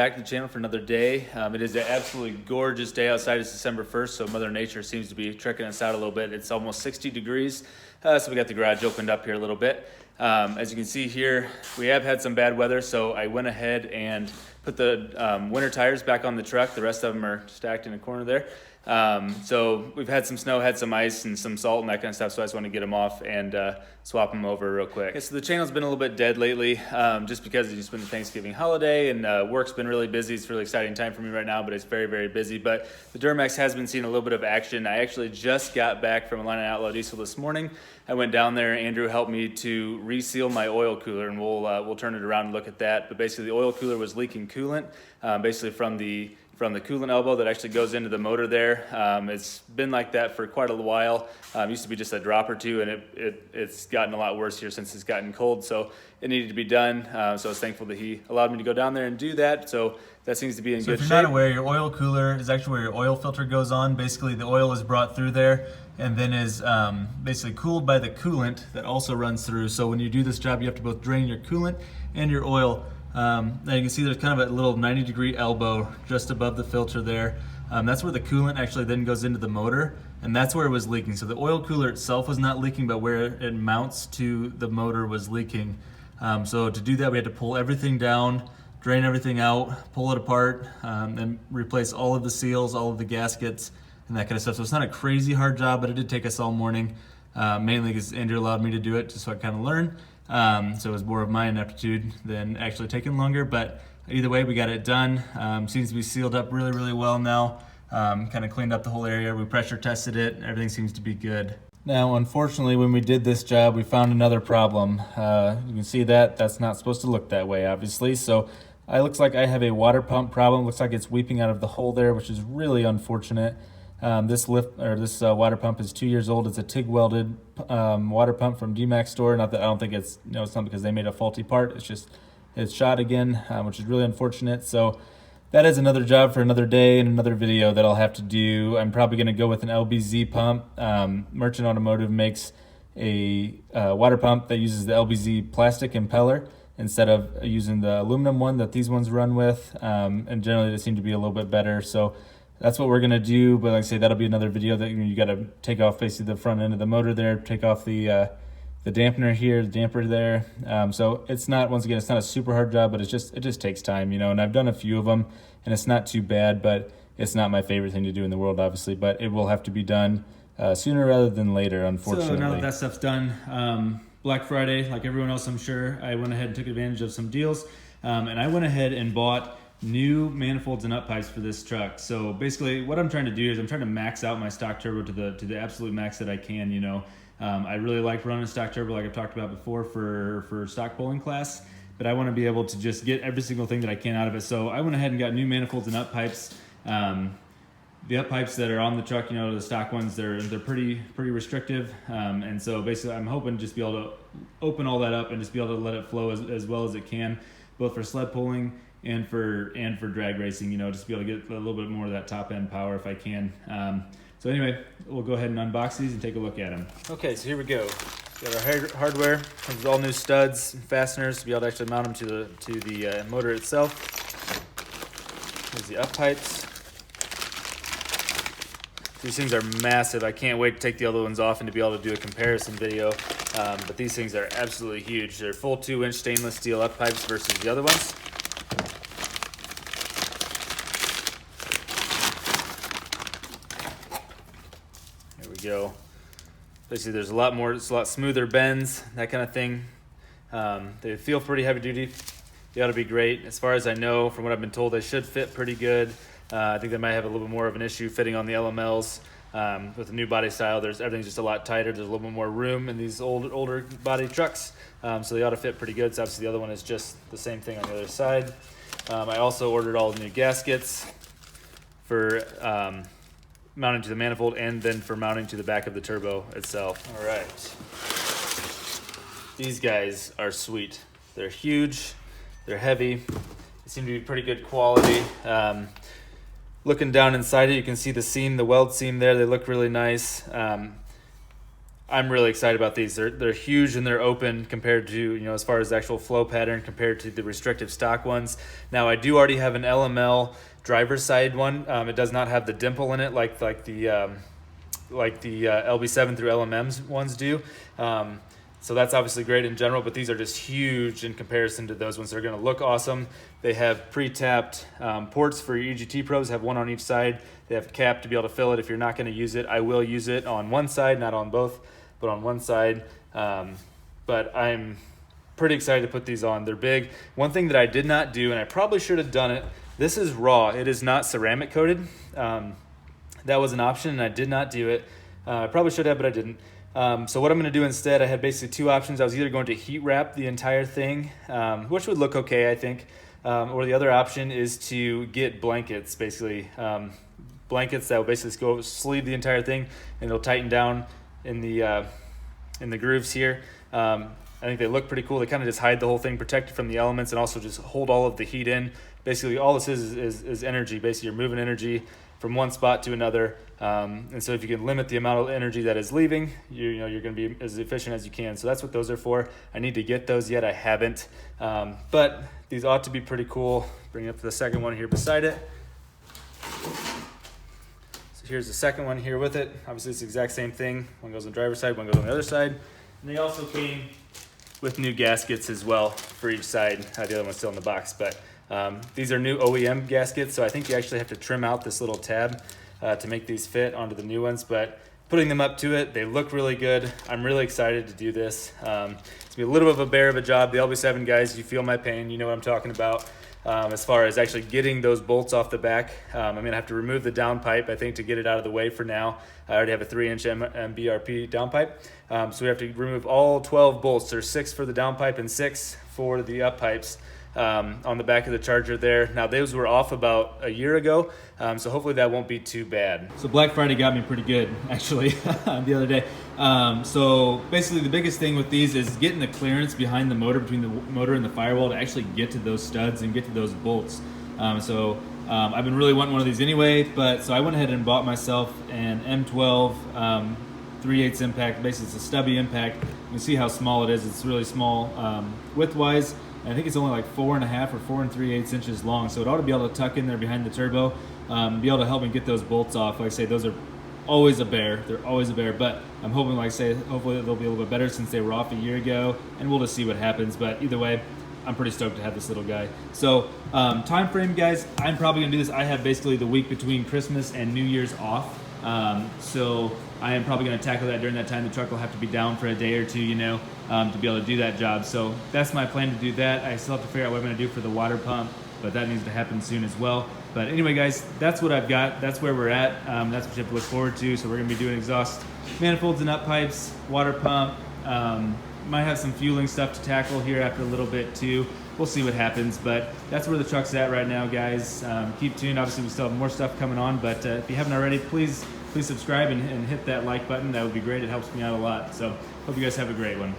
back to the channel for another day. It is an absolutely gorgeous day outside. It's December 1st, so Mother Nature seems to be tricking us out a little bit. It's almost 60 degrees, so we got the garage opened up here a little bit. As you can see here, we have had some bad weather, so I went ahead and put the winter tires back on the truck. The rest of them are stacked in a corner there. So we've had some snow, had some ice and some salt and that kind of stuff, so I just want to get them off and swap them over real quick. Okay, so the channel's been a little bit dead lately, just because it's been the Thanksgiving holiday and work's been really busy. It's a really exciting time for me right now, but it's very, very busy. But the Duramax has been seeing a little bit of action. I actually just got back from Atlanta Outlaw Diesel this morning. I went down there. Andrew helped me to reseal my oil cooler, and we'll turn it around and look at that. But basically, the oil cooler was leaking coolant, basically from the coolant elbow that actually goes into the motor there. It's been like that for quite a while. It used to be just a drop or two, and it's gotten a lot worse here since it's gotten cold, so it needed to be done. So I was thankful that he allowed me to go down there and do that. So that seems to be in good shape. If you're not aware, your oil cooler is actually where your oil filter goes on. Basically, the oil is brought through there and then is basically cooled by the coolant that also runs through. So when you do this job, you have to both drain your coolant and your oil. Now you can see there's kind of a little 90-degree elbow just above the filter there. That's where the coolant actually then goes into the motor, and that's where it was leaking. So the oil cooler itself was not leaking, but where it mounts to the motor was leaking. So to do that, we had to pull everything down, drain everything out, pull it apart, and replace all of the seals, all of the gaskets, and that kind of stuff. So it's not a crazy hard job, but it did take us all morning, mainly because Andrew allowed me to do it just so I kind of learn. So it was more of my ineptitude than actually taking longer, but either way, we got it done. Seems to be sealed up really, really well now. Kind of cleaned up the whole area. We pressure tested it. Everything seems to be good. Now, unfortunately, when we did this job, we found another problem. You can see that's not supposed to look that way, obviously. So it looks like I have a water pump problem. Looks like it's weeping out of the hole there, which is really unfortunate. This water pump is 2 years old. It's a TIG welded water pump from Duramax store. Not that I don't think it's it's not because they made a faulty part. It's just it's shot again, which is really unfortunate. So that is another job for another day and another video that I'll have to do. I'm probably going to go with an LBZ pump. Merchant Automotive makes a water pump that uses the LBZ plastic impeller instead of using the aluminum one that these ones run with. And generally they seem to be a little bit better. So that's what we're gonna do, but like I say, that'll be another video that you gotta take off basically the front end of the motor there, take off the dampener here, the damper there. So it's not, once again, it's not a super hard job, but it just takes time, and I've done a few of them and it's not too bad, but it's not my favorite thing to do in the world, obviously, but it will have to be done sooner rather than later, unfortunately. So now that stuff's done, Black Friday, like everyone else, I'm sure, I went ahead and took advantage of some deals, and I went ahead and bought new manifolds and up pipes for this truck. So basically what I'm trying to do is I'm trying to max out my stock turbo to the absolute max that I can. I really like running stock turbo, like I've talked about before, for stock pulling class, but I want to be able to just get every single thing that I can out of it. So I went ahead and got new manifolds and up pipes. The up pipes that are on the truck, the stock ones, they're pretty restrictive, and so basically I'm hoping to just be able to open all that up and just be able to let it flow as well as it can, both for sled pulling and for drag racing, just be able to get a little bit more of that top end power if I can. So anyway, we'll go ahead and unbox these and take a look at them. Okay, so here we go. Got our hardware. Comes with all new studs and fasteners to be able to actually mount them to the motor itself. Here's the up pipes. These things are massive. I can't wait to take the other ones off and to be able to do a comparison video. But these things are absolutely huge. They're full 2-inch stainless steel up pipes versus the other ones. Go. Basically, there's it's a lot smoother bends, that kind of thing. They feel pretty heavy duty. They ought to be great. As far as I know, from what I've been told, they should fit pretty good. I think they might have a little bit more of an issue fitting on the LMLs. With the new body style, everything's just a lot tighter. There's a little bit more room in these older body trucks. So they ought to fit pretty good. So obviously the other one is just the same thing on the other side. I also ordered all the new gaskets for mounting to the manifold and then for mounting to the back of the turbo itself. All right. These guys are sweet. They're huge, they're heavy, they seem to be pretty good quality. Looking down inside it, you can see the seam, the weld seam there. They look really nice. I'm really excited about these. They're huge and they're open compared to, you know, as far as the actual flow pattern compared to the restrictive stock ones. Now I do already have an LML driver's side one. It does not have the dimple in it like the LB7 through LMM's ones do. So that's obviously great in general, but these are just huge in comparison to those ones. They're going to look awesome. They have pre-tapped ports for your EGT probes, have one on each side. They have a cap to be able to fill it if you're not going to use it. I will use it on one side, not on both, but on one side. But I'm pretty excited to put these on. They're big. One thing that I did not do, and I probably should have done it, this is raw. It is not ceramic coated. That was an option, and I did not do it. I probably should have, but I didn't. So what I'm going to do instead, I had basically two options. I was either going to heat wrap the entire thing, which would look okay, I think, or the other option is to get blankets, basically blankets that will basically go sleeve the entire thing, and it'll tighten down in the grooves here. I think they look pretty cool. They kind of just hide the whole thing, protect it from the elements, and also just hold all of the heat in. Basically, all this is energy. Basically, you're moving energy from one spot to another, and so if you can limit the amount of energy that is leaving, you're going to be as efficient as you can. So that's what those are for. I need to get those yet. I haven't, but these ought to be pretty cool. Bring up the second one here beside it. So here's the second one here with it. Obviously, it's the exact same thing. One goes on the driver's side, one goes on the other side. And they also came with new gaskets as well for each side. The other one's still in the box, but these are new OEM gaskets, so I think you actually have to trim out this little tab to make these fit onto the new ones, but putting them up to it, they look really good. I'm really excited to do this. It's going to be a little bit of a bear of a job. The LB7 guys, you feel my pain, you know what I'm talking about. As far as actually getting those bolts off the back, I'm going to have to remove the downpipe, I think, to get it out of the way for now. I already have a 3-inch MBRP downpipe, so we have to remove all 12 bolts. There's 6 for the downpipe and 6 for the up pipes. On the back of the charger there. Now those were off about a year ago, so hopefully that won't be too bad. So Black Friday got me pretty good, actually, the other day. So basically the biggest thing with these is getting the clearance behind the motor, between the motor and the firewall, to actually get to those studs and get to those bolts. I've been really wanting one of these anyway, but so I went ahead and bought myself an M12 3/8 impact. Basically it's a stubby impact. You can see how small it is. It's really small width-wise. I think it's only like 4.5 or 4 3/8 inches long, so it ought to be able to tuck in there behind the turbo, be able to help me get those bolts off. Like I say, those are always a bear. They're always a bear, but I'm hoping, like I say, hopefully they'll be a little bit better since they were off a year ago, and we'll just see what happens. But either way, I'm pretty stoked to have this little guy. So time frame, guys, I'm probably gonna do this. I have basically the week between Christmas and New Year's off. So I am probably going to tackle that during that time. The truck will have to be down for a day or two, you know, to be able to do that job. So that's my plan to do that. I still have to figure out what I'm going to do for the water pump, but that needs to happen soon as well. But anyway, guys, that's what I've got. That's where we're at. That's what you have to look forward to. So we're going to be doing exhaust manifolds and up pipes, water pump. Might have some fueling stuff to tackle here after a little bit too. We'll see what happens, but that's where the truck's at right now, guys. Keep tuned. Obviously, we still have more stuff coming on, but if you haven't already, please subscribe and hit that like button. That would be great. It helps me out a lot. So hope you guys have a great one.